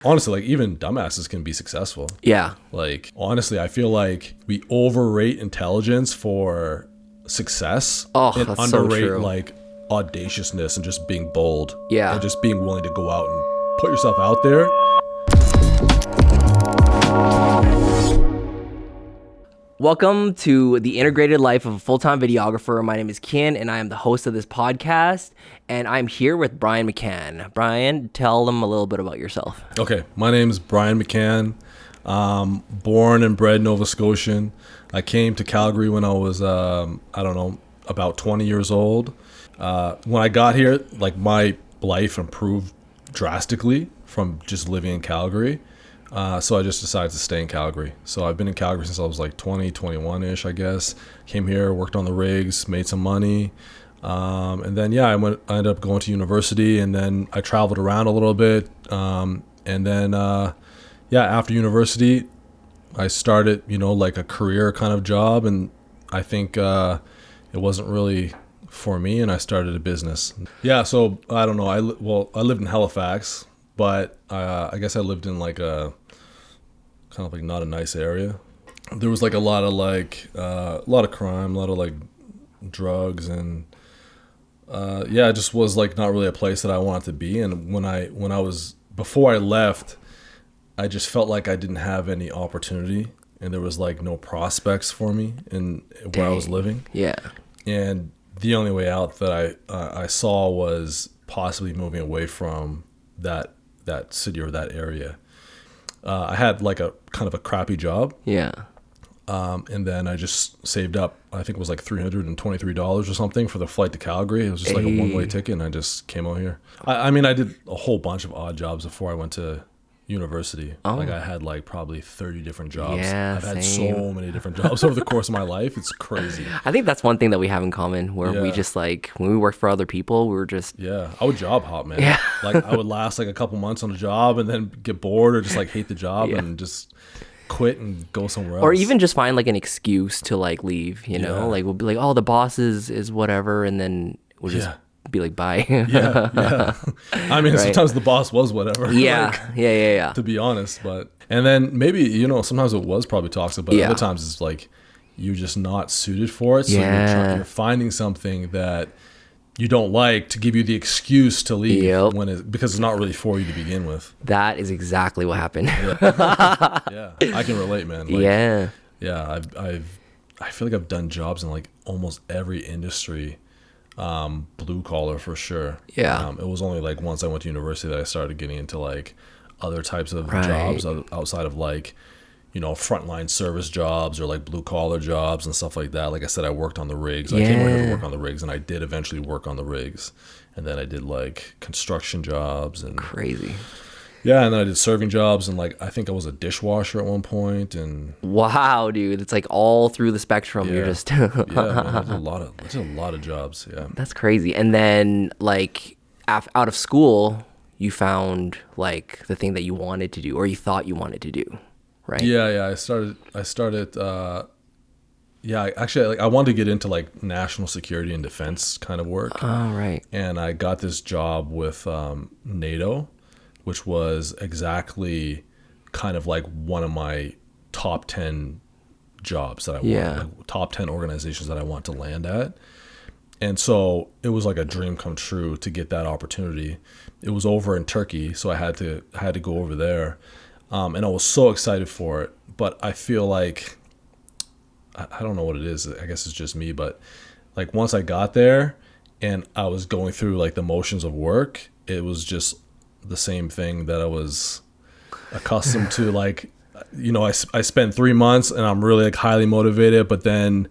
Honestly, like even dumbasses can be successful. Yeah. Like honestly, I feel like we overrate intelligence for success and That's so underrate true. like audaciousness and just being bold. Yeah. And just being willing to go out and put yourself out there. Welcome to the integrated life of a full-time videographer. My name is Kian, and I am the host of this podcast. And I'm here with Brian McCann. Brian, tell them a little bit about yourself. Okay, my name is Brian McCann. Born and bred Nova Scotian. I came to Calgary when I was, about 20 years old. When I got here, like my life improved drastically from just living in Calgary. So I just decided to stay in Calgary. So I've been in Calgary since I was like 20, 21-ish, I guess. Came here, worked on the rigs, made some money. And then, I ended up going to university, and then I traveled around a little bit. After university, I started, like a career kind of job. And I think it wasn't really for me, and I started a business. Yeah, so I don't know. I lived in Halifax, but I guess I lived in like a kind of like not a nice area. There was like a lot of crime, a lot of like drugs, and it just was like not really a place that I wanted to be. And before I left, I just felt like I didn't have any opportunity, and there was like no prospects for me in where I was living. Yeah. And the only way out that I saw was possibly moving away from that city or that area. I had like a kind of a crappy job. Yeah. And then I just saved up, I think it was like $323 or something for the flight to Calgary. It was just like a one-way ticket, and I just came out here. I did a whole bunch of odd jobs before I went to university. Like I had like probably 30 different jobs. Yeah, I've had same. so many different jobs over the course of my life. It's crazy. I think that's one thing that we have in common, where we just like, when we worked for other people, we were just... Yeah, I would job hop, man. Yeah. Like I would last like a couple months on a job and then get bored or just like hate the job and just quit and go somewhere else. Or even just find like an excuse to like leave, Like we'll be like, oh, the boss is whatever, and then we'll just be like, bye. Yeah. Right? Sometimes the boss was whatever. Yeah. Yeah. To be honest, and then maybe, sometimes it was probably toxic, but other times it's like you're just not suited for it. So you're finding something that you don't like to give you the excuse to leave because it's not really for you to begin with. That is exactly what happened. Yeah, I can relate, man. Yeah. I feel like I've done jobs in like almost every industry, blue collar for sure. Yeah. It was only like once I went to university that I started getting into like other types of jobs outside of like, frontline service jobs or like blue collar jobs and stuff like that. Like I said, I worked on the rigs. I came over here to work on the rigs, and I did eventually work on the rigs. And then I did like construction jobs and crazy. Yeah, and then I did serving jobs, and like I think I was a dishwasher at one point. And wow, dude, it's like all through the spectrum. Yeah. You're just man, I did a lot of jobs. Yeah, that's crazy. And then like out of school, you found like the thing that you wanted to do, or you thought you wanted to do, right? Yeah. I started. Actually, like I wanted to get into like national security and defense kind of work. Oh, right. And I got this job with NATO, which was exactly kind of like one of my top 10 jobs that I want, like top 10 organizations that I want to land at. And so it was like a dream come true to get that opportunity. It was over in Turkey, so I had to go over there. And I was so excited for it, but I feel like, I don't know what it is. I guess it's just me, but like once I got there and I was going through like the motions of work, it was just the same thing that I was accustomed to. Like, I spent 3 months and I'm really like highly motivated, but then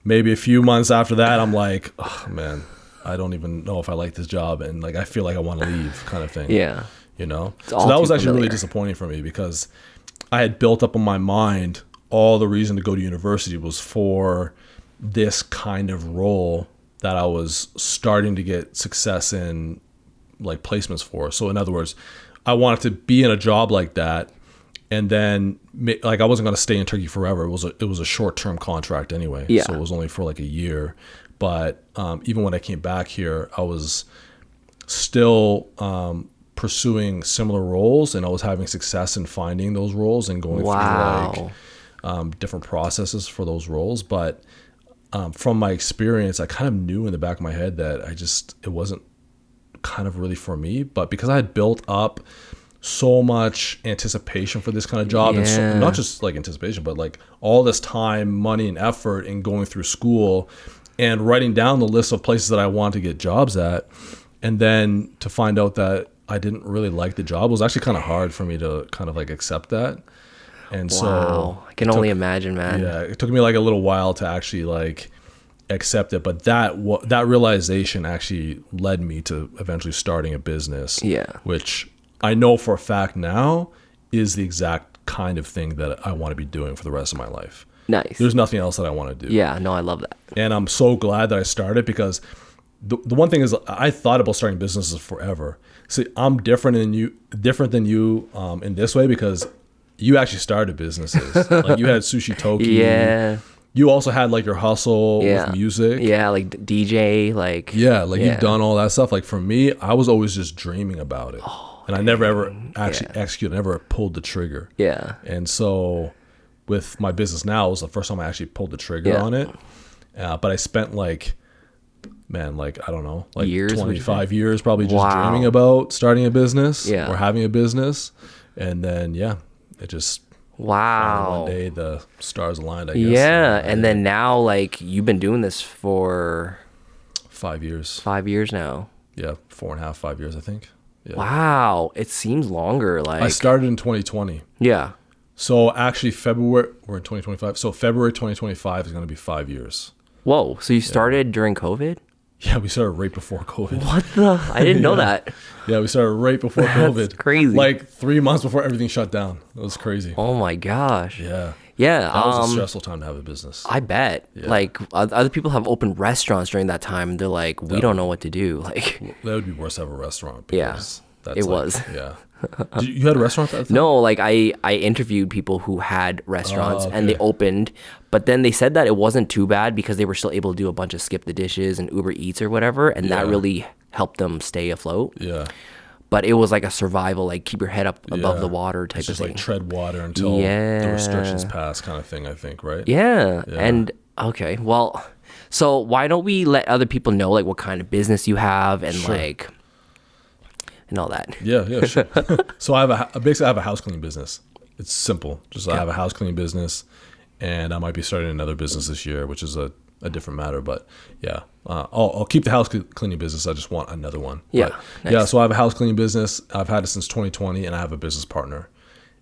maybe a few months after that, I'm like, oh man, I don't even know if I like this job. And like, I feel like I want to leave kind of thing. Yeah. So that was actually really disappointing for me, because I had built up in my mind all the reason to go to university was for this kind of role that I was starting to get success in, like placements for. So in other words, I wanted to be in a job like that, and then like I wasn't going to stay in Turkey forever. It was a short-term contract anyway. Yeah. So it was only for like a year. But even when I came back here, I was still pursuing similar roles, and I was having success in finding those roles and going through like different processes for those roles. But from my experience, I kind of knew in the back of my head that it wasn't kind of really for me. But because I had built up so much anticipation for this kind of job, and so, not just like anticipation, but like all this time, money, and effort in going through school and writing down the list of places that I want to get jobs at, and then to find out that I didn't really like the job was actually kind of hard for me to kind of like accept that. And so I can only imagine, man. Yeah, it took me like a little while to actually like accept it, but that realization actually led me to eventually starting a business. Yeah, which I know for a fact now is the exact kind of thing that I want to be doing for the rest of my life. Nice. There's nothing else that I want to do. Yeah, no, I love that. And I'm so glad that I started, because the one thing is I thought about starting businesses forever. See, I'm different than you in this way, because you actually started businesses. Like you had Sushi Toki. Yeah. You also had like your hustle with music. Yeah, like DJ, like. Yeah, like you've done all that stuff. Like for me, I was always just dreaming about it. And I never ever actually executed, never pulled the trigger. Yeah. And so with my business now, it was the first time I actually pulled the trigger on it. But I spent like I don't know, like years, 25 years probably just dreaming about starting a business or having a business. And then, it just, one day the stars aligned, I guess. Yeah. And then now, like, you've been doing this for 5 years. 5 years now. Yeah. 4.5, 5 years, I think. Yeah. Wow. It seems longer. Like I started in 2020. Yeah. So actually we're in 2025. So February 2025 is going to be 5 years. Whoa. So you started during COVID? Yeah, we started right before COVID. What the? I didn't know that. Yeah, we started right before COVID. That's crazy. Like 3 months before everything shut down. It was crazy. Oh my gosh. Yeah. Yeah. That was a stressful time to have a business. I bet. Yeah. Like other people have opened restaurants during that time, and they're like, we don't know what to do. Like that would be worse to have a restaurant. That's was. Yeah. You had a restaurant at that time? No, like I interviewed people who had restaurants and they opened, but then they said that it wasn't too bad because they were still able to do a bunch of skip the dishes and Uber Eats or whatever, and that really helped them stay afloat. Yeah. But it was like a survival, like keep your head up above the water type of thing. Like tread water until the restrictions pass kind of thing, I think, right? Yeah. And okay, well, so why don't we let other people know like what kind of business you have and like and all that. Yeah, sure. So I have a house cleaning business. It's simple. Just I have a house cleaning business, and I might be starting another business this year, which is a different matter. But yeah, I'll keep the house cleaning business. I just want another one. Yeah, but, nice. Yeah. So I have a house cleaning business. I've had it since 2020, and I have a business partner.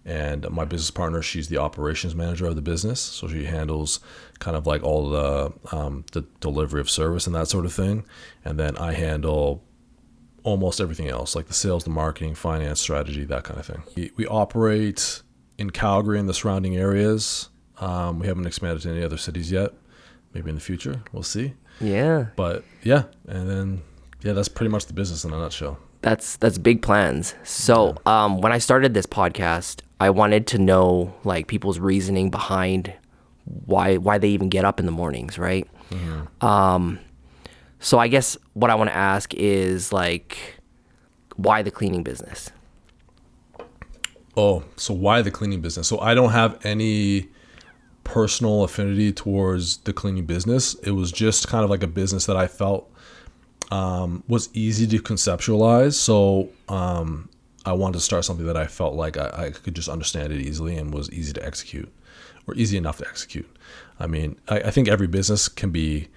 And my business partner, she's the operations manager of the business, so she handles kind of like all the delivery of service and that sort of thing. And then I handle almost everything else, like the sales, the marketing, finance, strategy, that kind of thing. We operate in Calgary and the surrounding areas. We haven't expanded to any other cities yet. Maybe in the future, we'll see. Yeah. But yeah, and then that's pretty much the business in a nutshell. That's big plans. So when I started this podcast, I wanted to know like people's reasoning behind why they even get up in the mornings, right? Mm-hmm. So I guess what I want to ask is like, why the cleaning business? Oh, so why the cleaning business? So I don't have any personal affinity towards the cleaning business. It was just kind of like a business that I felt was easy to conceptualize. So I wanted to start something that I felt like I could just understand it easily and was easy to execute, or easy enough to execute. I mean, I think every business can be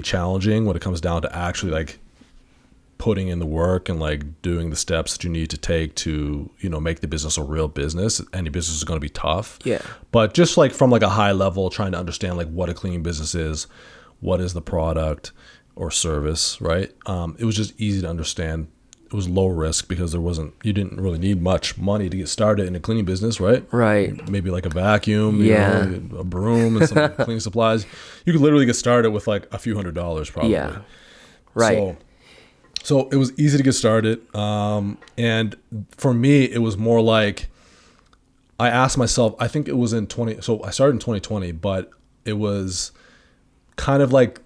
challenging when it comes down to actually like putting in the work and like doing the steps that you need to take to, make the business a real business. Any business is going to be tough. Yeah. But just like from like a high level, trying to understand like what a cleaning business is, what is the product or service, right? It was just easy to understand. It was low risk because you didn't really need much money to get started in a cleaning business, right? Right. Maybe like a vacuum, a broom and some cleaning supplies. You could literally get started with like a few $100s probably. Yeah. Right. So it was easy to get started. And for me, it was more like I asked myself, I think it was so I started in 2020, but it was kind of like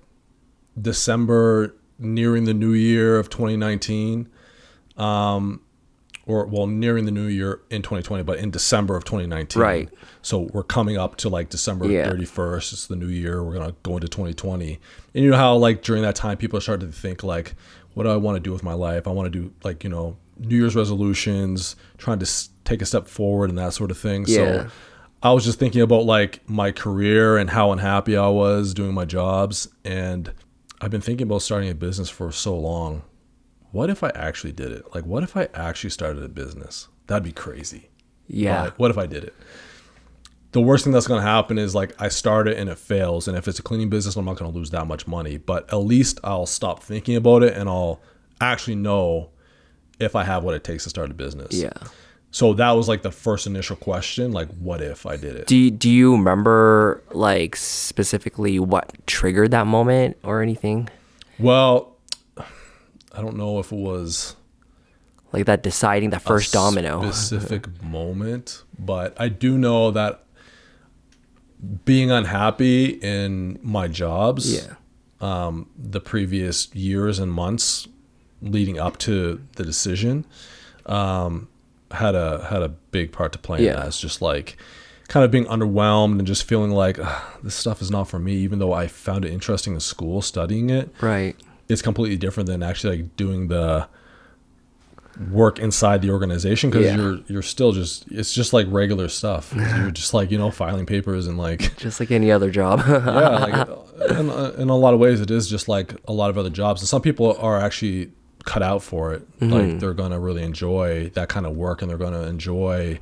December nearing the new year of 2019. nearing the new year in 2020, but in December of 2019. Right. So we're coming up to like December Yeah. 31st. It's the new year. We're going to go into 2020. And you know how like during that time, people started to think like, what do I want to do with my life? I want to do like, you know, New Year's resolutions, trying to take a step forward and that sort of thing. Yeah. So I was just thinking about like my career and how unhappy I was doing my jobs. And I've been thinking about starting a business for so long. What if I actually did it? Like, what if I actually started a business? That'd be crazy. Yeah. But what if I did it? The worst thing that's going to happen is like I start it and it fails. And if it's a cleaning business, I'm not going to lose that much money. But at least I'll stop thinking about it and I'll actually know if I have what it takes to start a business. Yeah. So that was like the first initial question, like, what if I did it? Do you remember like specifically what triggered that moment or anything? Well, I don't know if it was Like that deciding that first domino. specific moment, but I do know that being unhappy in my jobs, Yeah. the previous years and months leading up to the decision, had a big part to play in that. It's just like kind of being underwhelmed and just feeling like this stuff is not for me, even though I found it interesting in school studying it. Right. It's completely different than actually like doing the work inside the organization, because you're still just, it's just like regular stuff. You're just like, you know, filing papers and like Just like any other job. yeah, like in a lot of ways it is just like a lot of other jobs, and some people are actually cut out for it. Like they're going to really enjoy that kind of work, and they're going to enjoy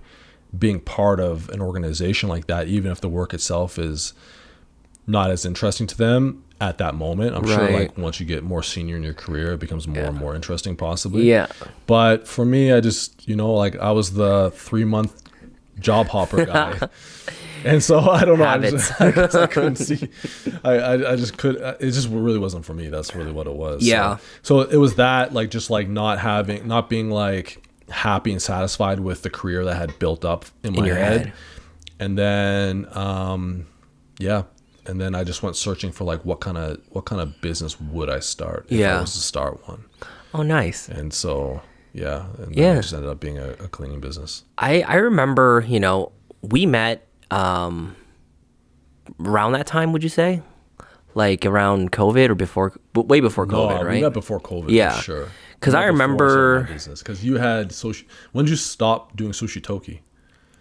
being part of an organization like that, even if the work itself is not as interesting to them at that moment. I'm sure like once you get more senior in your career, it becomes more and more interesting possibly. Yeah. But for me, I just, you know, like I was the 3-month job hopper guy. And so I don't know. I guess I couldn't see. I just could. It just really wasn't for me. That's really what it was. Yeah. So it was that, like, just like not being like happy and satisfied with the career that I had built up in my head. And then, and then I just went searching for like what kind of business would I start if I was to start one. Oh, nice. And so and then it just ended up being a cleaning business. I remember, you know, we met around that time, would you say? Like around COVID or before, way before COVID, right? We met before COVID, for sure. Because I remember... Because you had sushi... When did you stop doing Sushi Toki?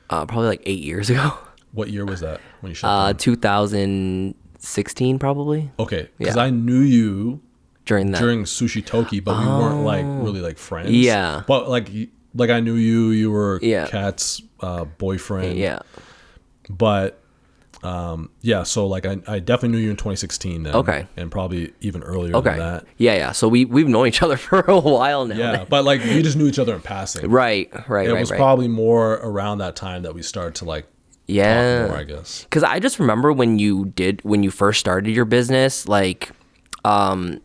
Probably like 8 years ago. What year was that when you shut down? 2016, probably. Okay, because I knew you during Sushi Toki, but we weren't like really like friends. Yeah. But like I knew you. You were Kat's boyfriend. Yeah. But so like I definitely knew you in 2016 then. Okay. And probably even earlier than that. Yeah. So we've known each other for a while now. Yeah, but like we just knew each other in passing. Right. It was probably more around that time that we started to like talk more, I guess. Because I just remember when you first started your business, like I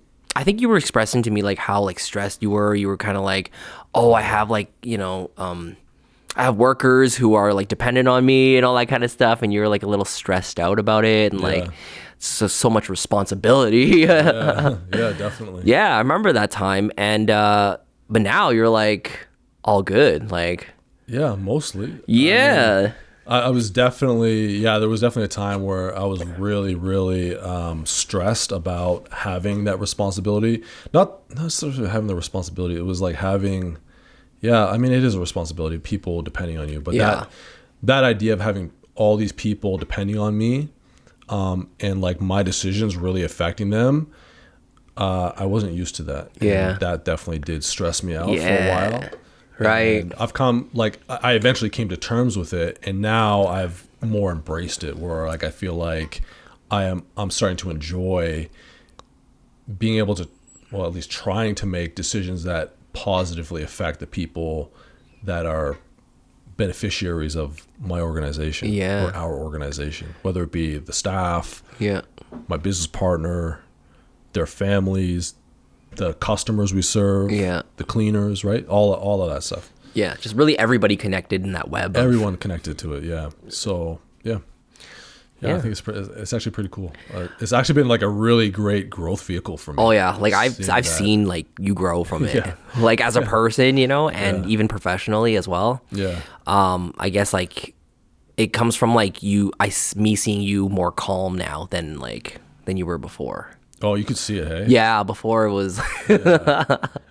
think you were expressing to me like how like stressed you were. You were kind of like, oh, I have like, you know, I have workers who are like dependent on me and all that kind of stuff, and you're like a little stressed out about it, and like so much responsibility. yeah, definitely. Yeah, I remember that time, and but now you're like all good, like mostly. Yeah. I mean, I was definitely there was definitely a time where I was really, really stressed about having that responsibility. Not necessarily having the responsibility. It was like having. Yeah, I mean, it is a responsibility, people depending on you. But that idea of having all these people depending on me and like my decisions really affecting them, I wasn't used to that. Yeah. And that definitely did stress me out for a while. Right. And I eventually came to terms with it, and now I've more embraced it, where like I feel like I'm starting to enjoy being able to, well, at least trying to make decisions that positively affect the people that are beneficiaries of my organization or our organization, whether it be the staff, my business partner, their families, the customers we serve, the cleaners, right? All of that stuff. Yeah, just really everybody connected in that web. Everyone connected to it, So, Yeah, I think it's actually pretty cool. It's actually been like a really great growth vehicle for me. Oh yeah, like I've seen like you grow from it, like as a person, and even professionally as well. Yeah. I guess like it comes from like me seeing you more calm now than you were before. Oh, you could see it, hey? Yeah, before it was.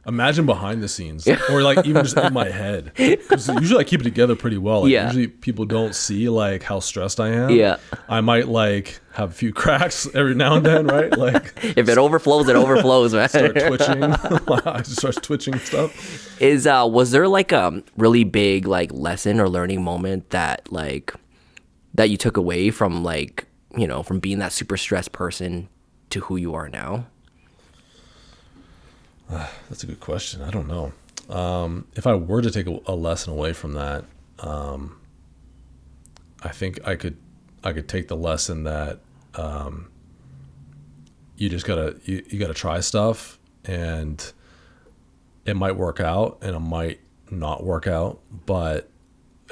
Imagine behind the scenes, or like even just in my head. Because usually I keep it together pretty well. Like, usually people don't see like how stressed I am. Yeah. I might like have a few cracks every now and then, right? Like if it overflows, it overflows, man. Start twitching. I just start twitching stuff. Was there like a really big like lesson or learning moment that you took away from like from being that super stressed person to who you are now? That's a good question. I don't know. If I were to take a lesson away from that, I think I could take the lesson that you just gotta try stuff, and it might work out and it might not work out, but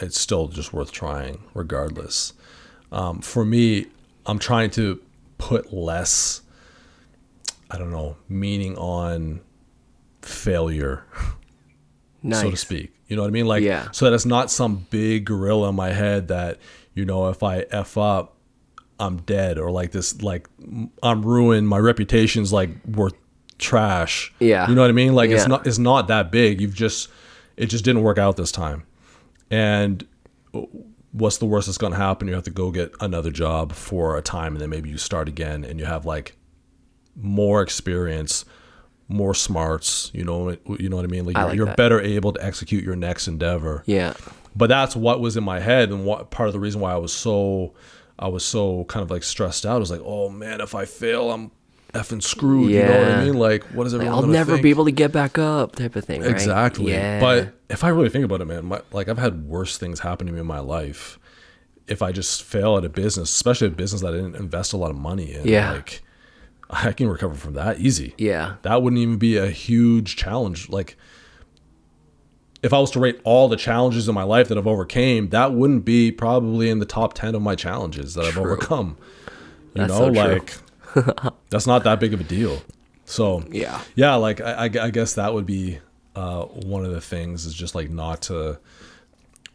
it's still just worth trying regardless. For me, I'm trying to put less, I don't know, meaning on failure, so to speak. You know what I mean? Like, so that it's not some big gorilla in my head that, if I F up, I'm dead, or like this, like I'm ruined. My reputation's like worth trash. Yeah. You know what I mean? Like it's not that big. It just didn't work out this time. And what's the worst that's going to happen? You have to go get another job for a time, and then maybe you start again and you have like more experience, more smarts, you know what I mean? Like you're better able to execute your next endeavor. Yeah. But that's what was in my head, and what part of the reason why I was so kind of like stressed out was like, oh man, if I fail, I'm effing screwed. Yeah. You know what I mean? Like, what is everyone I'll never be able to get back up, type of thing, right? Exactly. Yeah. But if I really think about it, man, like I've had worse things happen to me in my life. If I just fail at a business, especially a business that I didn't invest a lot of money in, like I can recover from that easy. Yeah. That wouldn't even be a huge challenge. Like if I was to rate all the challenges in my life that I've overcame, that wouldn't be probably in the top 10 of my challenges that I've overcome. That's so like that's not that big of a deal. So yeah, like I guess that would be one of the things, is just like not to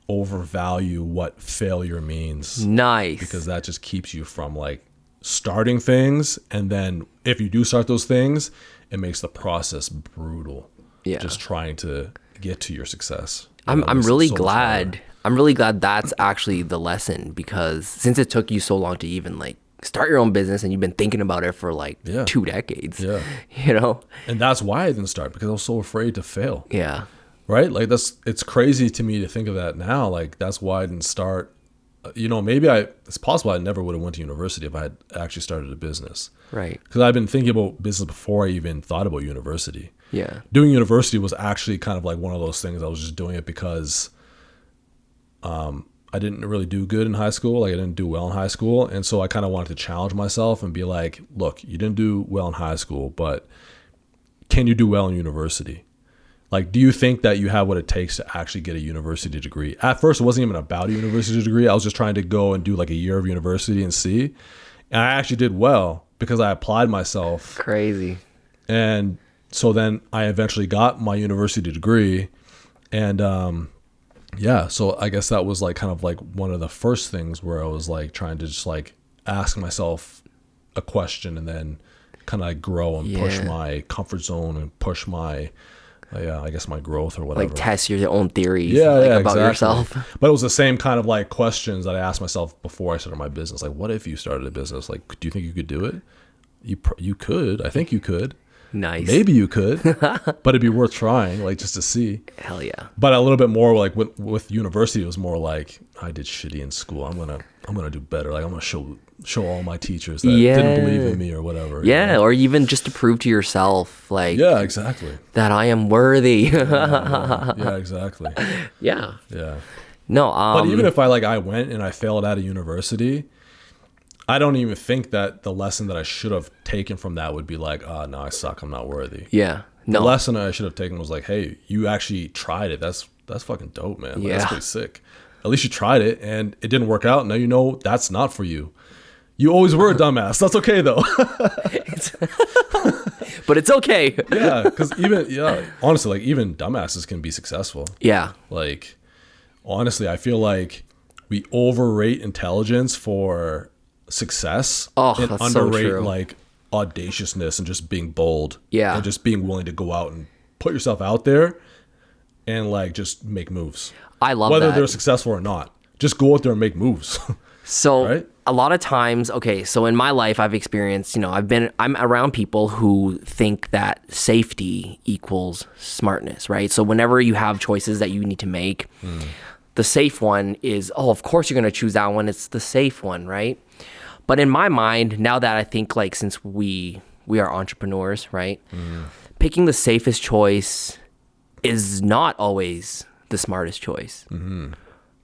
overvalue what failure means. Nice. Because that just keeps you from like starting things, and then if you do start those things, it makes the process brutal. Yeah. Just trying to get to your success. I'm really glad. I'm really glad that's actually the lesson, because since it took you so long to even like start your own business, and you've been thinking about it for like 2 decades. Yeah. And that's why I didn't start, because I was so afraid to fail. Yeah. Right? Like it's crazy to me to think of that now. Like that's why I didn't start. Maybe it's possible I never would have went to university if I had actually started a business. Right. Because I've been thinking about business before I even thought about university. Yeah. Doing university was actually kind of like one of those things. I was just doing it because I didn't really do good in high school. Like I didn't do well in high school. And so I kind of wanted to challenge myself and be like, look, you didn't do well in high school, but can you do well in university? Like, do you think that you have what it takes to actually get a university degree? At first, it wasn't even about a university degree. I was just trying to go and do like a year of university and see. And I actually did well because I applied myself. Crazy. And so then I eventually got my university degree. And so I guess that was like kind of like one of the first things where I was like trying to just like ask myself a question and then kind of like grow and push my comfort zone and push my I guess my growth or whatever. Like test your own theories about yourself. But it was the same kind of like questions that I asked myself before I started my business. Like, what if you started a business? Like, do you think you could do it? You could. I think you could. Nice. Maybe you could, but it'd be worth trying, like just to see. Hell yeah. But a little bit more like with university, it was more like I did shitty in school. I'm gonna do better. Like I'm gonna show all my teachers that didn't believe in me or whatever. Yeah, or even just to prove to yourself, like exactly, that I am worthy. yeah, exactly. Yeah. Yeah. No. But even if I went and I failed out of university, I don't even think that the lesson that I should have taken from that would be like, oh, no, I suck. I'm not worthy. Yeah. No. The lesson I should have taken was like, hey, you actually tried it. That's fucking dope, man. Like, that's pretty sick. At least you tried it and it didn't work out. Now you know that's not for you. You always were a dumbass. That's okay though. But it's okay. Yeah, because honestly, like even dumbasses can be successful. Yeah. Like honestly, I feel like we overrate intelligence for success and that's underrate so true. like audaciousness and just being bold. Yeah. And just being willing to go out and put yourself out there and like just make moves. I love whether that. they're successful or not. Just go out there and make moves. So right? A lot of times, okay, so in my life I've experienced, I'm around people who think that safety equals smartness, right? So whenever you have choices that you need to make, the safe one is, of course you're going to choose that one. It's the safe one, right? But in my mind, now that I think like since we are entrepreneurs, right? Picking the safest choice is not always the smartest choice.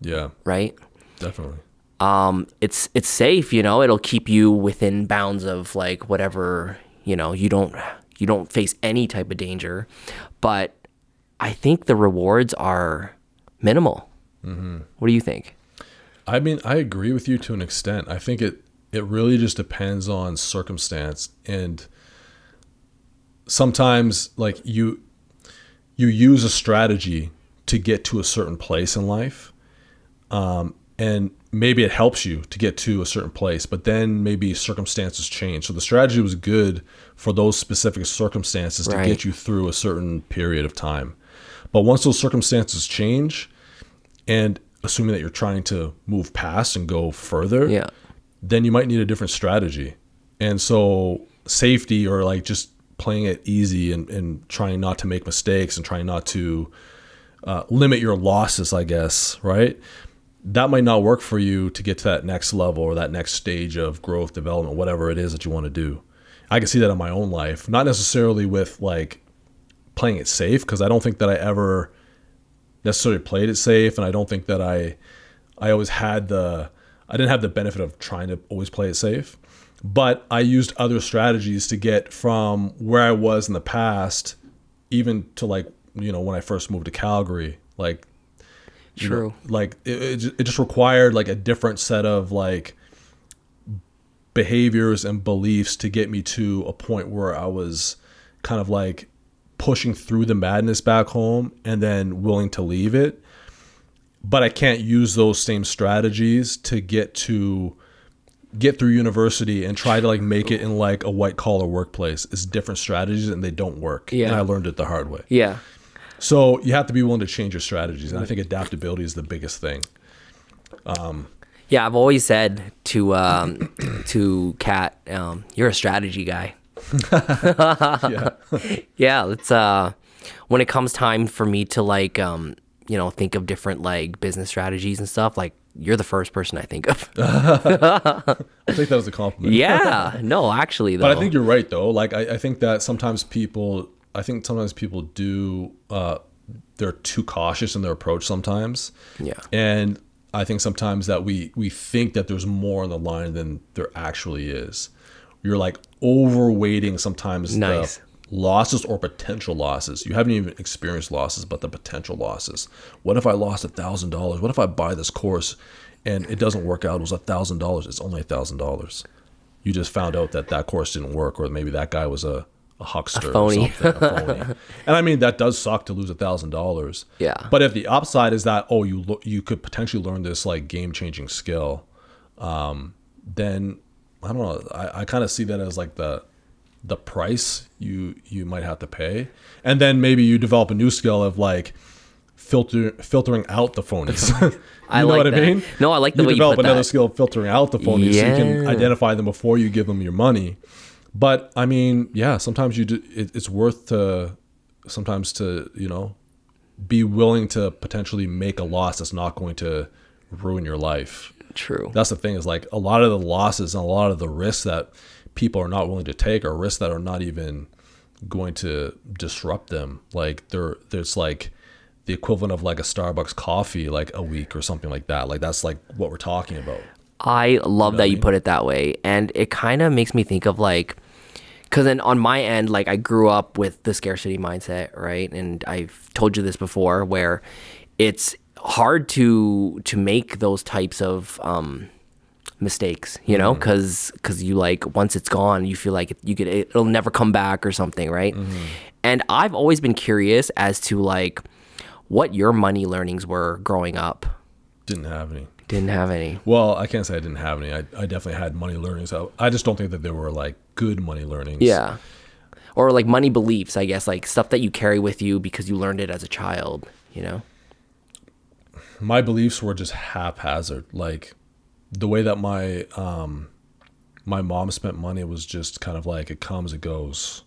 Yeah. Right? Definitely. It's safe, it'll keep you within bounds of like whatever, you don't face any type of danger, but I think the rewards are minimal. What do you think? I mean, I agree with you to an extent. I think it really just depends on circumstance, and sometimes like you use a strategy to get to a certain place in life. And maybe it helps you to get to a certain place, but then maybe circumstances change. So the strategy was good for those specific circumstances to get you through a certain period of time. But once those circumstances change, and assuming that you're trying to move past and go further, then you might need a different strategy. And so safety, or like just playing it easy and trying not to make mistakes and trying not to limit your losses, I guess, right? That might not work for you to get to that next level or that next stage of growth, development, whatever it is that you want to do. I can see that in my own life, not necessarily with like playing it safe, because I don't think that I ever necessarily played it safe. And I don't think that I always had I didn't have the benefit of trying to always play it safe, but I used other strategies to get from where I was in the past, even to like, when I first moved to Calgary, like, True. Like it just required like a different set of like behaviors and beliefs to get me to a point where I was kind of like pushing through the madness back home and then willing to leave it. But I can't use those same strategies to get through university and try to like make it in like a white collar workplace. It's different strategies and they don't work. Yeah. And I learned it the hard way. Yeah. So you have to be willing to change your strategies. And I think adaptability is the biggest thing. Yeah, I've always said to Kat, you're a strategy guy. Yeah, it's when it comes time for me to like think of different like business strategies and stuff, like you're the first person I think of. I think that was a compliment. Yeah, no, actually though. But I think you're right though. Like I think that sometimes people do, they're too cautious in their approach sometimes. Yeah. And I think sometimes that we think that there's more on the line than there actually is. You're like overweighting sometimes the losses or potential losses. You haven't even experienced losses, but the potential losses. What if I lost $1,000? What if I buy this course and it doesn't work out? It was $1,000. It's only $1,000. You just found out that course didn't work, or maybe that guy was a huckster, a phony. Or something, a phony. And I mean, that does suck to lose $1,000. Yeah. But if the upside is that, you could potentially learn this like game-changing skill, then I don't know. I kind of see that as like the price you might have to pay, and then maybe you develop a new skill of like filtering out the phonies. You know what I mean? No, I like the way you develop put another that. skill of filtering out the phonies, so you can identify them before you give them your money. But I mean, yeah, sometimes it's worth to be willing to potentially make a loss that's not going to ruin your life. True. That's the thing, is like a lot of the losses and a lot of the risks that people are not willing to take are risks that are not even going to disrupt them. Like there's like the equivalent of like a Starbucks coffee like a week or something like that. Like that's like what we're talking about. I love that you put it that way. And it kind of makes me think of like, because then on my end, like I grew up with the scarcity mindset, right? And I've told you this before, where it's hard to make those types of mistakes, you know, because you like once it's gone, you feel like it'll never come back or something, right? And I've always been curious as to like what your money learnings were growing up. Didn't have any. Didn't have any. Well, I can't say I didn't have any. I definitely had money learnings. I just don't think that they were like good money learnings. Yeah. Or like money beliefs, I guess, like stuff that you carry with you because you learned it as a child, you know? My beliefs were just haphazard. Like the way that my mom spent money was just kind of like it comes, it goes.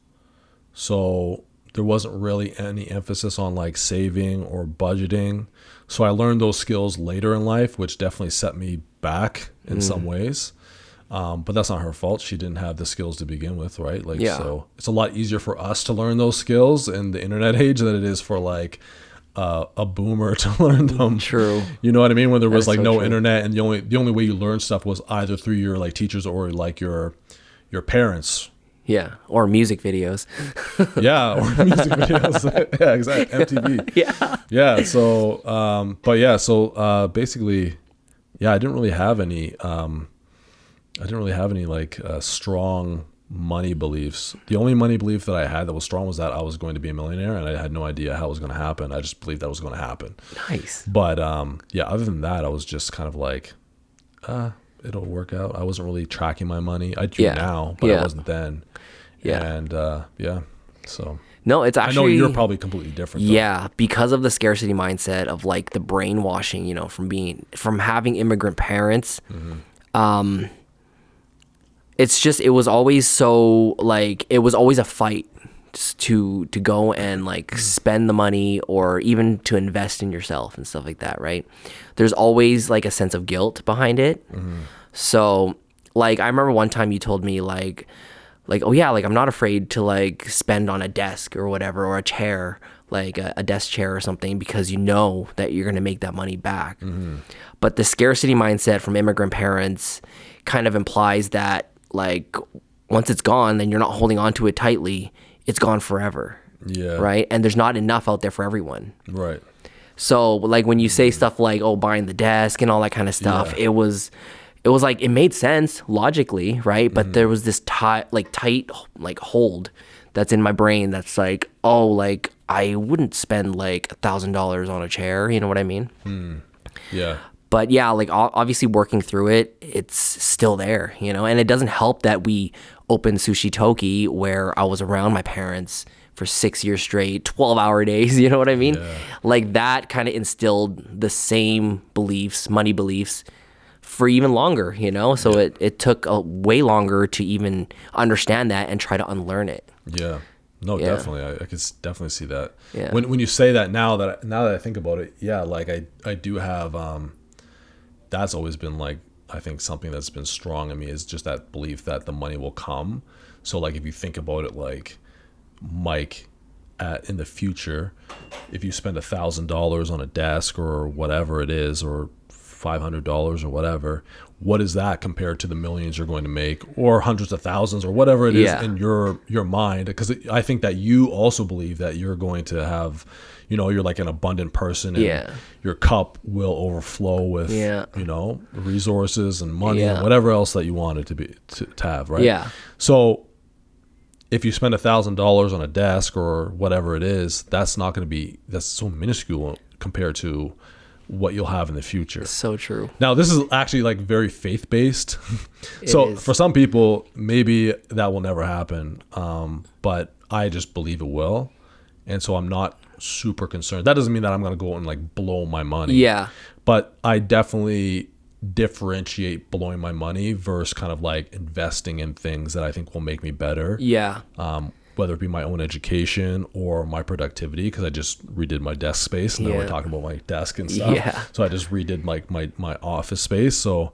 So there wasn't really any emphasis on like saving or budgeting. So I learned those skills later in life, which definitely set me back in some ways. But that's not her fault. She didn't have the skills to begin with, right? Like, so it's a lot easier for us to learn those skills in the internet age than it is for like a boomer to learn them. True. You know what I mean? When there was like so no true. internet, and the only way you learn stuff was either through your like teachers or like your parents. Yeah. Or music videos. Yeah, or music videos. Yeah, exactly. MTV. Yeah. Yeah. So, but yeah. So basically, yeah, I didn't really have any like strong money beliefs. The only money belief that I had that was strong was that I was going to be a millionaire, and I had no idea how it was going to happen. I just believed that was going to happen. Nice. But yeah, other than that, I was just kind of like, it'll work out. I wasn't really tracking my money. I do now, but I wasn't then. Yeah. And so No, it's actually, I know you're probably completely different though. Yeah, because of the scarcity mindset of like the brainwashing, you know, from having immigrant parents. It was always so like, it was always a fight to go and like spend the money or even to invest in yourself and stuff like that, right? There's always like a sense of guilt behind it. So like, I remember one time you told me like, oh yeah, like I'm not afraid to like spend on a desk or whatever, or a chair, like a desk chair or something, because you know that you're going to make that money back. But the scarcity mindset from immigrant parents kind of implies that like once it's gone, then you're not holding on to it tightly. It's gone forever. Yeah. Right. And there's not enough out there for everyone. Right. So like when you say stuff like, oh, buying the desk and all that kind of stuff, it was like, it made sense logically, right? But there was this tight hold that's in my brain that's like, oh, like I wouldn't spend like $1,000 on a chair, you know what I mean? Yeah. But yeah, like obviously working through it, it's still there, you know? And it doesn't help that we opened Sushi Toki where I was around my parents for 6 years straight, 12-hour days, you know what I mean? Yeah. Like that kind of instilled the same beliefs, money beliefs, for even longer, you know? So it took way longer to even understand that and try to unlearn it. Yeah. No, definitely. I could definitely see that. Yeah. When you say that now that I think about it, yeah, like I do have, that's always been like, I think something that's been strong in me is just that belief that the money will come. So like if you think about it like Mike in the future, if you spend $1,000 on a desk or whatever it is, or $500 or whatever, what is that compared to the millions you're going to make, or hundreds of thousands, or whatever it is in your mind? Because I think that you also believe that you're going to have, you know, you're like an abundant person, and your cup will overflow with, you know, resources and money and whatever else that you want it to be to have, right? Yeah. So if you spend $1,000 on a desk or whatever it is, that's not going to be, that's so minuscule compared to what you'll have in the future. So true. Now, this is actually like very faith-based. So for some people, maybe that will never happen. But I just believe it will. And so I'm not super concerned. That doesn't mean that I'm going to go and like blow my money. Yeah. But I definitely differentiate blowing my money versus kind of like investing in things that I think will make me better. Yeah. Whether it be my own education or my productivity, because I just redid my desk space, and now we're talking about my desk and stuff. Yeah. So I just redid like my office space. So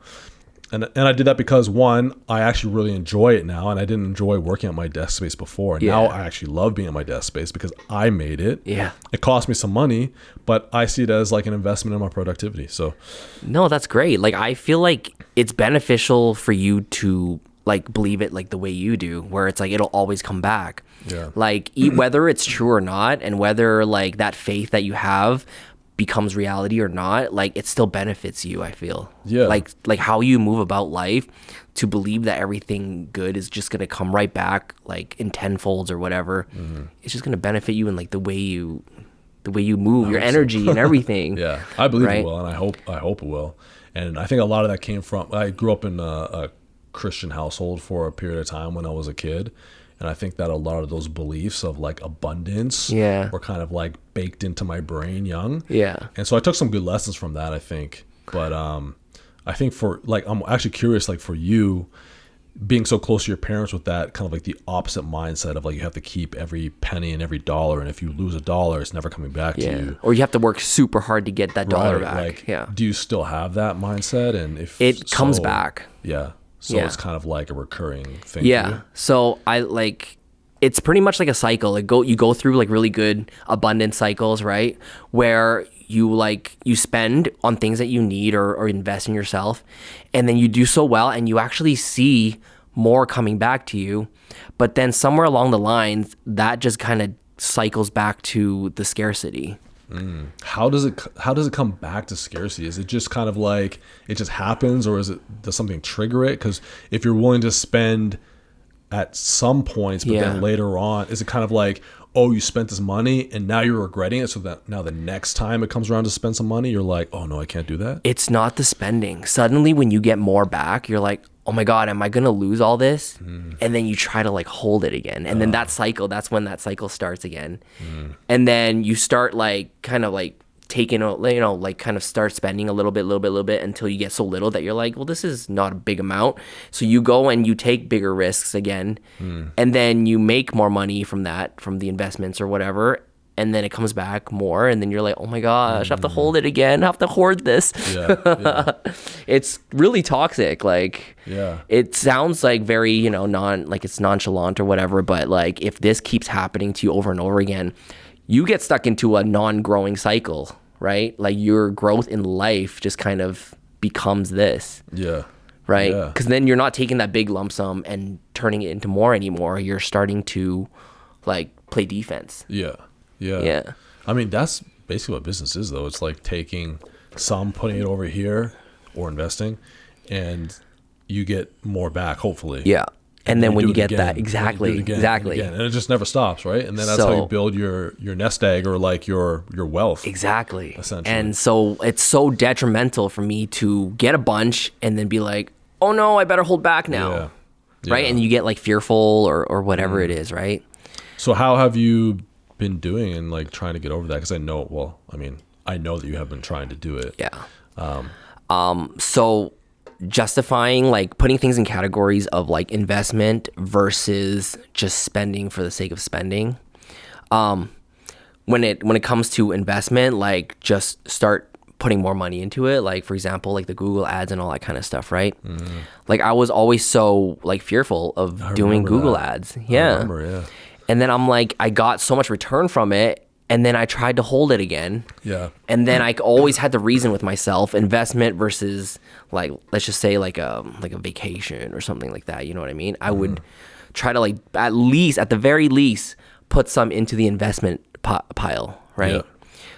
and I did that because one, I actually really enjoy it now, and I didn't enjoy working at my desk space before. And now I actually love being at my desk space because I made it. Yeah. It cost me some money, but I see it as like an investment in my productivity. So no, that's great. Like I feel like it's beneficial for you to like believe it like the way you do, where it's like it'll always come back. Yeah. Like whether it's true or not, and whether like that faith that you have becomes reality or not, like it still benefits you, I feel. Yeah. Like how you move about life, to believe that everything good is just going to come right back like in tenfolds or whatever. It's just going to benefit you in like the way you move, your energy and everything. Yeah, I believe right? it will, and I hope it will. And I think a lot of that came from, I grew up in a Christian household for a period of time when I was a kid. And I think that a lot of those beliefs of like abundance were kind of like baked into my brain young. Yeah. And so I took some good lessons from that, I think. But I think for like, I'm actually curious, like for you being so close to your parents with that kind of like the opposite mindset of like, you have to keep every penny and every dollar. And if you lose a dollar, it's never coming back to you. Or you have to work super hard to get that dollar back. Like, do you still have that mindset? And if it comes back. Yeah. So it's kind of like a recurring thing. Yeah. So I like, it's pretty much like a cycle. Like you go through like really good abundant cycles, right? Where you spend on things that you need or invest in yourself, and then you do so well and you actually see more coming back to you. But then somewhere along the lines, that just kind of cycles back to the scarcity. How does it come back to scarcity? Is it just kind of like it just happens, or does something trigger it? Because if you're willing to spend at some points, but then later on, is it kind of like, oh, you spent this money and now you're regretting it, so that now the next time it comes around to spend some money, you're like, oh no, I can't do that? It's not the spending. Suddenly when you get more back, you're like, oh my God, am I going to lose all this? And then you try to like hold it again. And then that's when that cycle starts again. And then you start like kind of like taking, like kind of start spending a little bit until you get so little that you're like, well, this is not a big amount. So you go and you take bigger risks again. And then you make more money from the investments or whatever. And then it comes back more, and then you're like, oh my gosh, I have to hold it again. I have to hoard this. It's really toxic. Like, it sounds like very, it's nonchalant or whatever, but like if this keeps happening to you over and over again, you get stuck into a non-growing cycle, right? Like your growth in life just kind of becomes this. Yeah. Right? Because then you're not taking that big lump sum and turning it into more anymore. You're starting to like play defense. Yeah. I mean, that's basically what business is, though. It's like taking some, putting it over here, or investing, and you get more back, hopefully. Yeah. And then when you get that, exactly. And it just never stops, right? And then that's how you build your nest egg, or like your wealth. Exactly. Essentially. And so it's so detrimental for me to get a bunch and then be like, oh no, I better hold back now. Right? And you get like fearful or whatever it is, right? So how have you been doing and like trying to get over that? Because I know that you have been trying to do it. So justifying, like putting things in categories of like investment versus just spending for the sake of spending. When it comes to investment, like just start putting more money into it. Like for example, like the Google ads and all that kind of stuff, right? Like I was always so like fearful of doing Google ads. And then I'm like, I got so much return from it, and then I tried to hold it again. And then I always had to reason with myself, investment versus like, let's just say like a vacation or something like that. You know what I mean? I would try to like, at the very least, put some into the investment pile, right?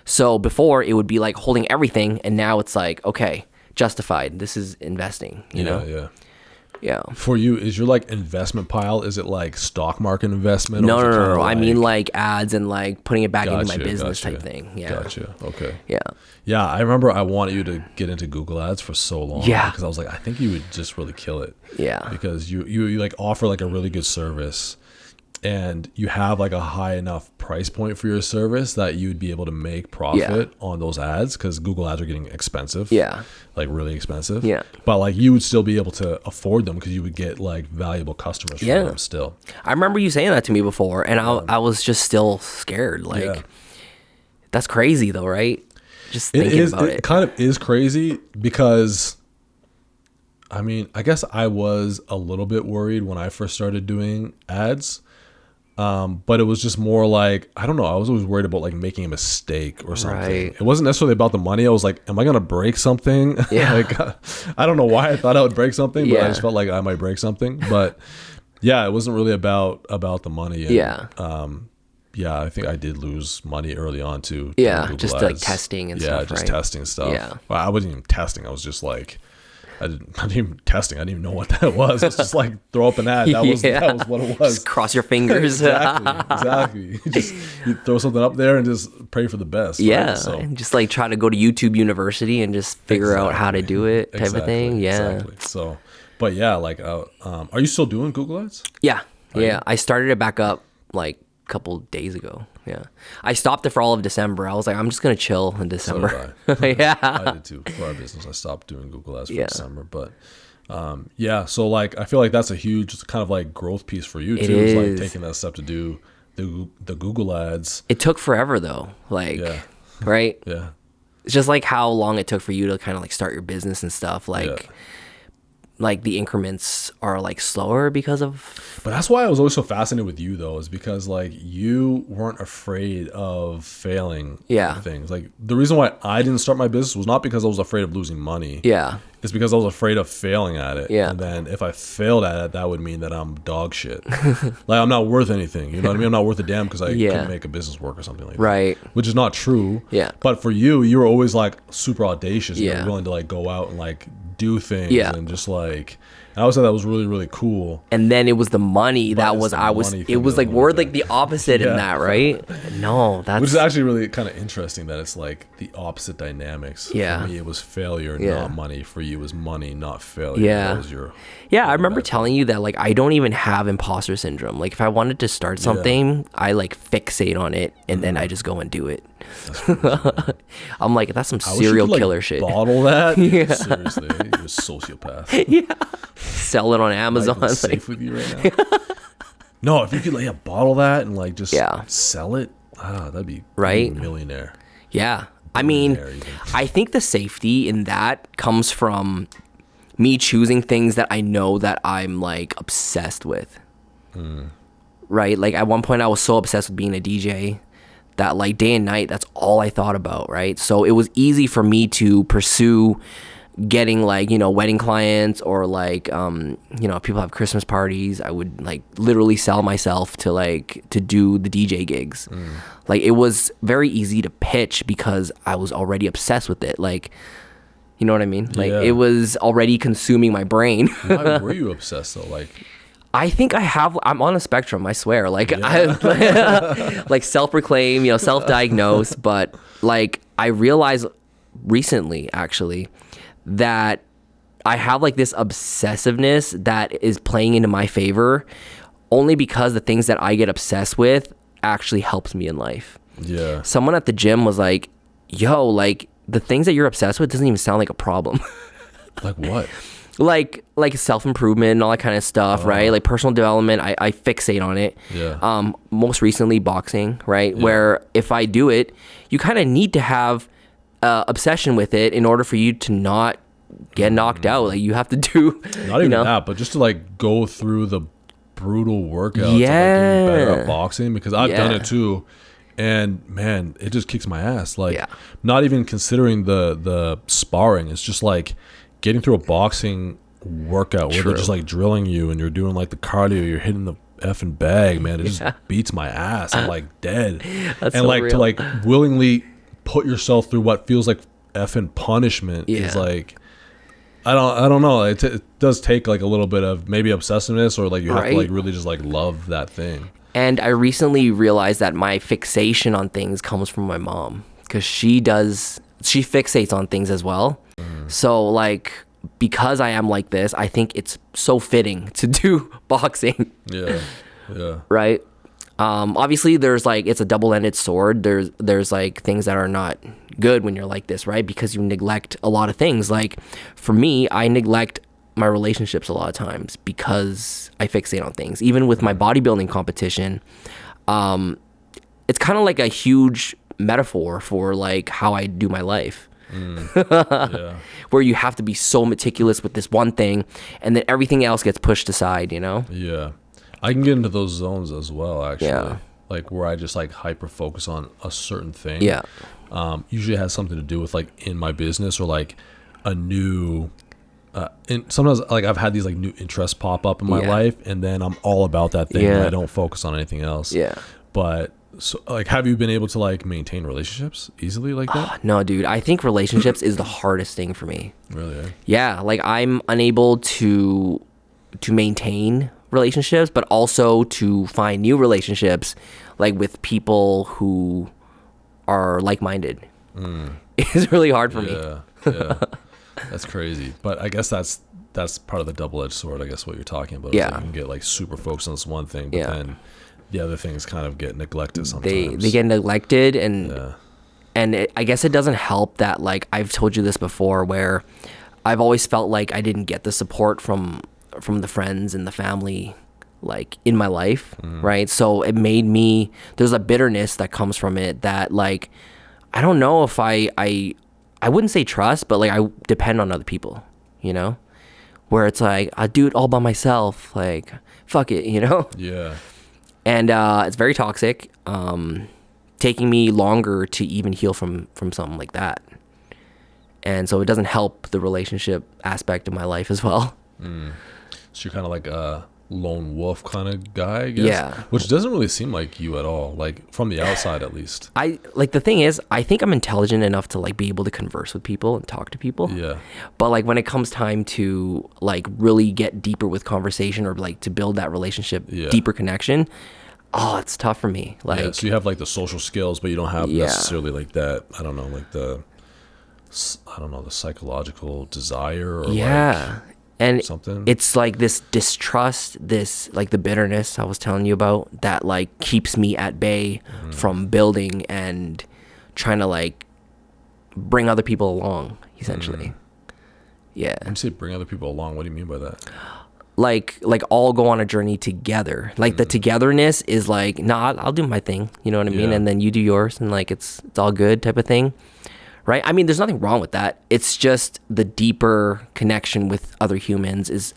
So before it would be like holding everything, and now it's like, okay, justified. This is investing, you know? Yeah. For you, is your like investment pile, is it like stock market investment? No. Like, I mean like ads and like putting it back into my business type thing. Gotcha. Okay. Yeah. I remember I wanted you to get into Google ads for so long. Because I was like, I think you would just really kill it. Because you like offer like a really good service, and you have like a high enough price point for your service that you'd be able to make profit on those ads, because Google ads are getting expensive. Like really expensive. But like you would still be able to afford them, because you would get like valuable customers from them still. I remember you saying that to me before, and I was just still scared. Like that's crazy though, right? Just thinking about it. It kind of is crazy, because I mean, I guess I was a little bit worried when I first started doing ads. But it was just more like, I don't know, I was always worried about like making a mistake or something. It wasn't necessarily about the money. I was like, am I going to break something? Like, I don't know why I thought I would break something, but I just felt like I might break something. But yeah, it wasn't really about the money. And, yeah, I think I did lose money early on too. Yeah, just like testing and stuff, Yeah, just right? testing stuff. Yeah. Well, I wasn't even testing. I was just like, I didn't even testing. I didn't even know what that was. It's just like throw up an ad. That was what it was. Just cross your fingers. Exactly. You throw something up there and just pray for the best. Yeah, right? So, and just like try to go to YouTube University and just figure out how to do it, type of thing. Yeah. Exactly. So, but yeah, like, are you still doing Google Ads? Yeah. Yeah. I started it back up like a couple days ago. Yeah. I stopped it for all of December. I was like, I'm just going to chill in December. So did yeah. I did too. For our business, I stopped doing Google Ads for December. But yeah, so like, I feel like that's a huge kind of like growth piece for you too. Is like taking that step to do the Google Ads. It took forever though. Like, right? Yeah. It's just like how long it took for you to kind of like start your business and stuff. Like, like the increments are like slower because of. But that's why I was always so fascinated with you though, is because like you weren't afraid of failing things. Like the reason why I didn't start my business was not because I was afraid of losing money. Yeah. It's because I was afraid of failing at it. Yeah. And then if I failed at it, that would mean that I'm dog shit. Like I'm not worth anything. You know what I mean? I'm not worth a damn because I couldn't make a business work or something like that. Right. Which is not true. Yeah. But for you, you were always like super audacious. You were willing to like go out and like do things and just like, and I would say that was really, really cool. And then it was the money that was, it was like, we're like the opposite in that, right? No, that's. Which is actually really kind of interesting that it's like the opposite dynamics. Yeah. For me, it was failure, not money. For you, it was money, not failure. Yeah. That was your. Yeah, I remember telling you that like I don't even have imposter syndrome. Like if I wanted to start something, I like fixate on it and then I just go and do it. I'm like, that's some serial killer shit. Bottle that? Seriously, you're a sociopath. Yeah. Sell it on Amazon. Like, safe with you right now. No, if you could like bottle that and like just sell it, that'd be right. A millionaire. Yeah. I mean, I think the safety in that comes from me choosing things that I know that I'm like obsessed with. Right? Like at one point I was so obsessed with being a DJ that like day and night, that's all I thought about, right? So it was easy for me to pursue getting like, you know, wedding clients or like, you know, if people have Christmas parties, I would like literally sell myself to like, to do the DJ gigs. Like it was very easy to pitch because I was already obsessed with it. Like, you know what I mean? Like it was already consuming my brain. Why were you obsessed though? Like, I think I'm on a spectrum, I swear. Like I like self-proclaim, you know, self-diagnose, but like I realized recently actually that I have like this obsessiveness that is playing into my favor only because the things that I get obsessed with actually helps me in life. Yeah. Someone at the gym was like, yo, like the things that you're obsessed with doesn't even sound like a problem. Like what? Like self-improvement and all that kind of stuff, right? Like personal development, I fixate on it. Yeah. Most recently boxing, right? Yeah. Where if I do it, you kind of need to have obsession with it in order for you to not get knocked out. Like you have to do not even that, but just to like go through the brutal workouts to like get better at boxing, because I've done it too. And man, it just kicks my ass. Like not even considering the sparring. It's just like getting through a boxing workout where they're just like drilling you and you're doing like the cardio, you're hitting the effing bag, man. It just beats my ass. I'm like dead. That's and so like real. To like willingly put yourself through what feels like effing punishment is like, I don't know. It does take like a little bit of maybe obsessiveness or like you have to like really just like love that thing. And I recently realized that my fixation on things comes from my mom because she fixates on things as well. So like, because I am like this, I think it's so fitting to do boxing. Yeah. Right. Obviously there's like, it's a double-ended sword. There's like things that are not good when you're like this, right? Because you neglect a lot of things. Like for me, I neglect my relationships a lot of times because I fixate on things. Even with my bodybuilding competition, it's kind of like a huge metaphor for like how I do my life. Where you have to be so meticulous with this one thing and then everything else gets pushed aside, you know? Yeah. I can get into those zones as well, actually. Yeah. Like where I just like hyper focus on a certain thing. Yeah. Usually it has something to do with like in my business or like a new and sometimes like I've had these like new interests pop up in my life and then I'm all about that thing and I don't focus on anything else. Yeah. But So, like, have you been able to like maintain relationships easily like that? No, dude. I think relationships is the hardest thing for me. Really? Eh? Yeah, like I'm unable to maintain relationships, but also to find new relationships, like with people who are like-minded. It's really hard for me. Yeah. That's crazy. But I guess that's part of the double-edged sword. I guess what you're talking about. Yeah. Is like you can get like super focused on this one thing, but then the other things kind of get neglected sometimes. They get neglected, and I guess it doesn't help that, like, I've told you this before, where I've always felt like I didn't get the support from the friends and the family, like, in my life, right? So it made me, there's a bitterness that comes from it that, like, I don't know if I wouldn't say trust, but like I depend on other people, you know, where it's like I do it all by myself, like fuck it, you know. Yeah. And it's very toxic, taking me longer to even heal from something like that. And so it doesn't help the relationship aspect of my life as well. So you're kind of like a lone wolf kind of guy, I guess. Yeah. Which doesn't really seem like you at all, like from the outside at least. The thing is, I think I'm intelligent enough to like be able to converse with people and talk to people. Yeah. But like when it comes time to like really get deeper with conversation or like to build that relationship, deeper connection, it's tough for me. Like, yeah, so you have like the social skills, but you don't have necessarily like that, I don't know, like the psychological desire or like and something. It's like this distrust, this like the bitterness I was telling you about that like keeps me at bay from building and trying to like bring other people along, essentially. Yeah. When you say bring other people along, what do you mean by that? Like all go on a journey together. Like the togetherness is like, nah, I'll do my thing. You know what I mean? And then you do yours, and like it's all good type of thing. Right? I mean, there's nothing wrong with that. It's just the deeper connection with other humans is...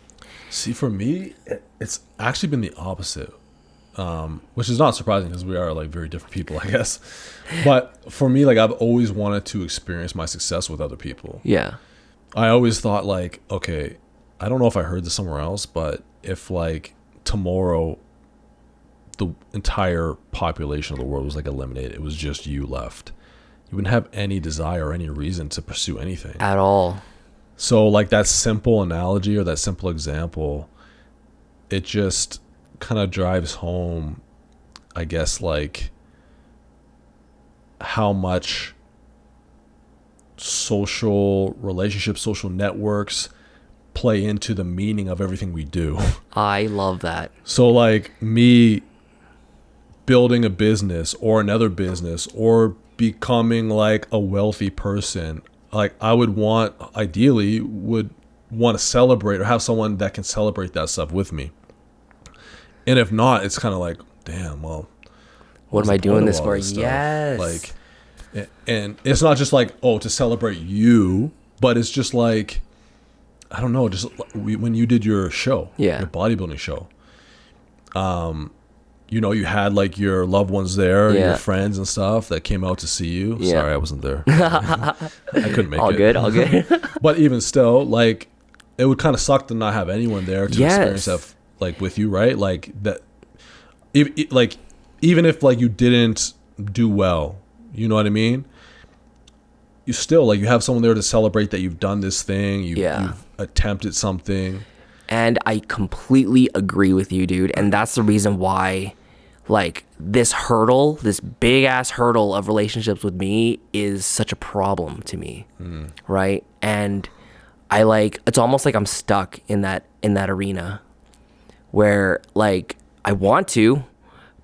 See, for me, it's actually been the opposite, which is not surprising because we are like very different people, I guess. But for me, like I've always wanted to experience my success with other people. Yeah. I always thought like, okay, I don't know if I heard this somewhere else, but if like tomorrow the entire population of the world was like eliminated, it was just you left, you wouldn't have any desire or any reason to pursue anything at all. So like that simple analogy or that simple example, it just kind of drives home, I guess, like how much social relationships, social networks play into the meaning of everything we do. I love that. So like me building a business or another business or becoming like a wealthy person, like I would ideally want to celebrate or have someone that can celebrate that stuff with me. And if not, it's kind of like, damn, well, what am I doing this for? Yes. Like, and it's not just like, oh, to celebrate you, but it's just like, I don't know, just when you did your show, your bodybuilding show, you know, you had like your loved ones there, your friends and stuff that came out to see you. Yeah. Sorry, I wasn't there. I couldn't make it. All good. But even still, like, it would kind of suck to not have anyone there to experience that, like, with you, right? Like that, even if like you didn't do well, you know what I mean? You still like you have someone there to celebrate that you've done this thing, you've attempted something. And I completely agree with you, dude. And that's the reason why, like, this big ass hurdle of relationships with me is such a problem to me, right? And I like, it's almost like I'm stuck in that arena where like I want to,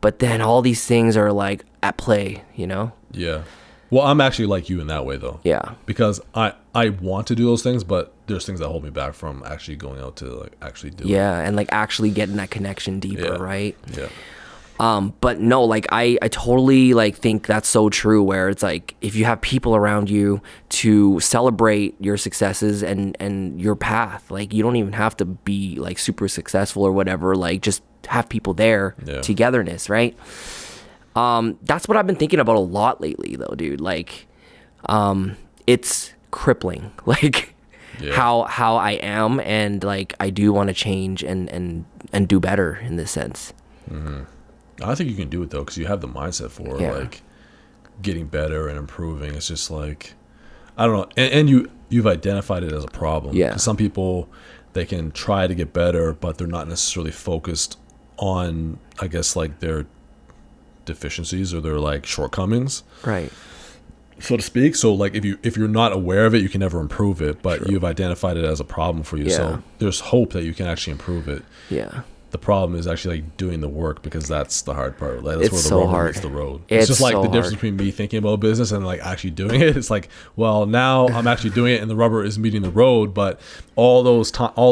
but then all these things are like at play, you know? Yeah. Well, I'm actually like you in that way though. Yeah. Because I want to do those things, but there's things that hold me back from actually going out to like actually do it. Yeah, and like actually getting that connection deeper, right? Yeah. But no, like I totally like think that's so true where it's like if you have people around you to celebrate your successes and your path, like you don't even have to be like super successful or whatever, like just have people there, togetherness, right? That's what I've been thinking about a lot lately though, dude. Like it's crippling, like how I am, and like I do want to change and do better in this sense. I think you can do it though, because you have the mindset for like getting better and improving. It's just like, I don't know, and you've identified it as a problem. Yeah. 'Cause some people, they can try to get better, but they're not necessarily focused on, I guess, like their deficiencies or their like shortcomings, Right. so to speak. So like if you're not aware of it, you can never improve it, but you've identified it as a problem for you. Yeah. So there's hope that you can actually improve it. Yeah. The problem is actually like doing the work, because that's the hard part. Like, that's It's where the so rubber hard. meets the road. It's It's just like so the difference hard. between me thinking about business and like actually doing it. It's like, well, now I'm actually doing it and the rubber is meeting the road. But all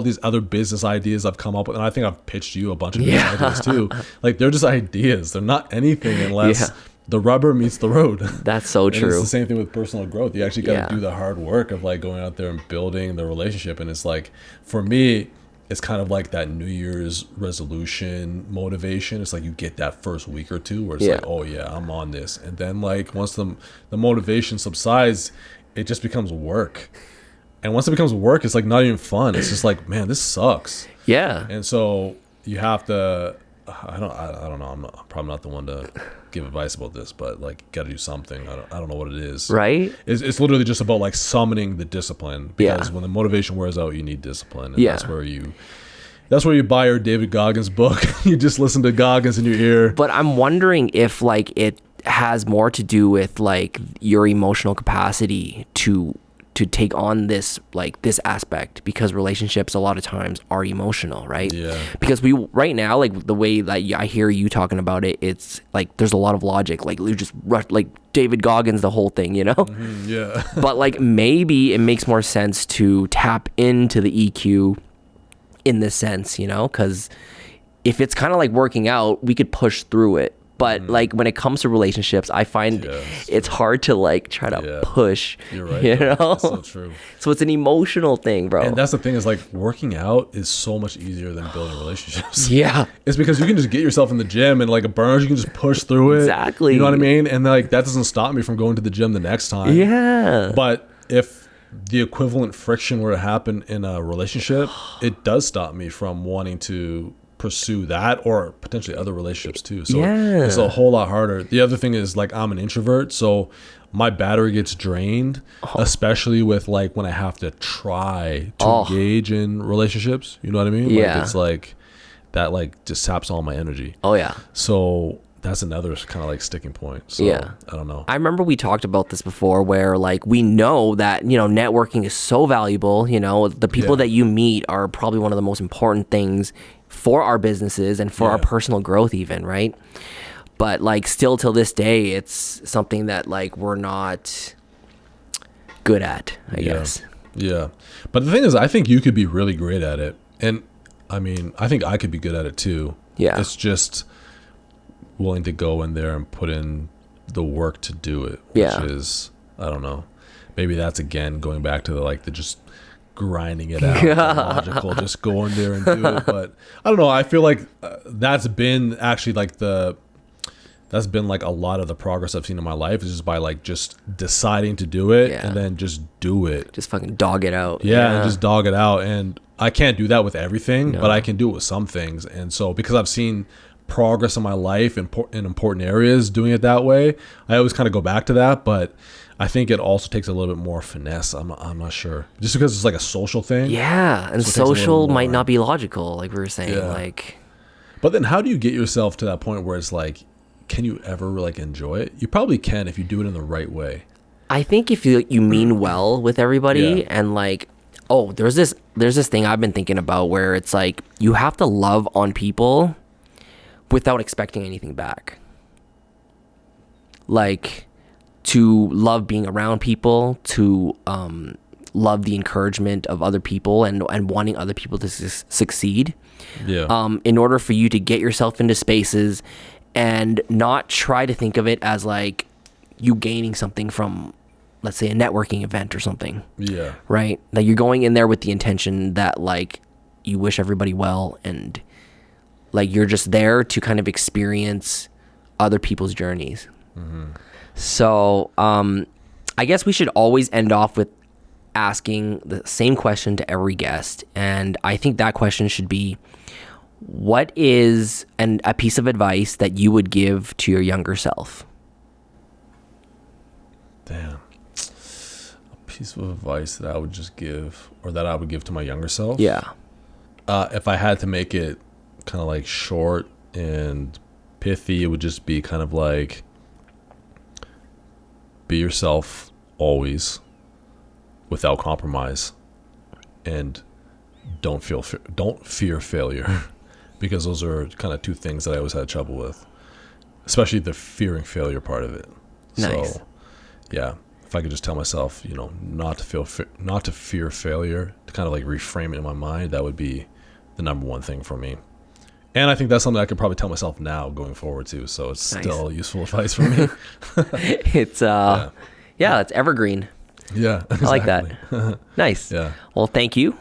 these other business ideas I've come up with, and I think I've pitched you a bunch of business ideas too. Like, they're just ideas. They're not anything unless the rubber meets the road. That's so And true. it's the same thing with personal growth. You actually got to do the hard work of like going out there and building the relationship. And it's like, for me, it's kind of like that New Year's resolution motivation. It's like you get that first week or two where it's like, oh yeah, I'm on this. And then like once the motivation subsides, it just becomes work. And once it becomes work, it's like not even fun. It's just like, man, this sucks. Yeah. And so you have to, I don't know. I'm probably not the one to give advice about this, but like, got to do something. I don't know what it is. Right. It's literally just about like summoning the discipline, because when the motivation wears out, you need discipline. And that's where you buy your David Goggins book. You just listen to Goggins in your ear. But I'm wondering if like it has more to do with like your emotional capacity to take on this aspect, because relationships a lot of times are emotional, right? Yeah. Because right now, like the way that I hear you talking about it, it's like there's a lot of logic, like you just rush, like David Goggins, the whole thing, you know? Mm-hmm, yeah. But like maybe it makes more sense to tap into the EQ in this sense, you know? Because if it's kind of like working out, we could push through it. But like when it comes to relationships, I find it's hard to like try to push. You're right. You know? That's so true. So it's an emotional thing, bro. And that's the thing, is like working out is so much easier than building relationships. Yeah. It's because you can just get yourself in the gym and like a burn, you can just push through it. Exactly. You know what I mean? And like that doesn't stop me from going to the gym the next time. Yeah. But if the equivalent friction were to happen in a relationship, it does stop me from wanting to pursue that, or potentially other relationships too. So it's a whole lot harder. The other thing is like, I'm an introvert, so my battery gets drained, especially with like when I have to try to engage in relationships. You know what I mean? Yeah. Like, it's like that like just saps all my energy. Oh yeah. So that's another kind of like sticking point. So Yeah. I don't know. I remember we talked about this before, where like we know that, you know, networking is so valuable. You know, the people that you meet are probably one of the most important things for our businesses and for our personal growth even, right? But like still till this day, it's something that like we're not good at, I guess. Yeah. But the thing is, I think you could be really great at it. And I mean, I think I could be good at it too. Yeah. It's just willing to go in there and put in the work to do it, which is, I don't know. Maybe that's again going back to the just grinding it out, the logical, just go in there and do it. But I don't know. I feel like that's been actually like that's been like a lot of the progress I've seen in my life, is just by like just deciding to do it and then just do it. Just fucking dog it out. Yeah, and just dog it out. And I can't do that with everything, but I can do it with some things. And so because I've seen progress in my life in important areas doing it that way, I always kind of go back to that. But I think it also takes a little bit more finesse. I'm not sure, just because it's like a social thing. Yeah, and So it takes a social little might more. not be logical, like we were saying. Yeah. Like, But then how do you get yourself to that point where it's like, can you ever like enjoy it? You probably can if you do it in the right way. I think if you mean well with everybody, and like, oh, there's this thing I've been thinking about where it's like you have to love on people without expecting anything back. Like, to love being around people, to love the encouragement of other people and wanting other people to succeed. Yeah. In order for you to get yourself into spaces and not try to think of it as like you gaining something from, let's say, a networking event or something. Yeah. Right? Like, you're going in there with the intention that like you wish everybody well, and like you're just there to kind of experience other people's journeys. Mm-hmm. So I guess we should always end off with asking the same question to every guest. And I think that question should be, What is a piece of advice that you would give to your younger self? Damn. A piece of advice that I would just give, or that I would give to my younger self? Yeah. If I had to make it kind of like short and pithy, it would just be kind of like, be yourself always without compromise, and don't fear failure. Because those are kind of two things that I always had trouble with, especially the fearing failure part of it. Nice. So, yeah, if I could just tell myself, not to fear failure, to kind of like reframe it in my mind, that would be the number one thing for me. And I think that's something I could probably tell myself now going forward too. So it's still useful advice for me. It's it's evergreen. Yeah, exactly. I like that. Nice. Yeah. Well, thank you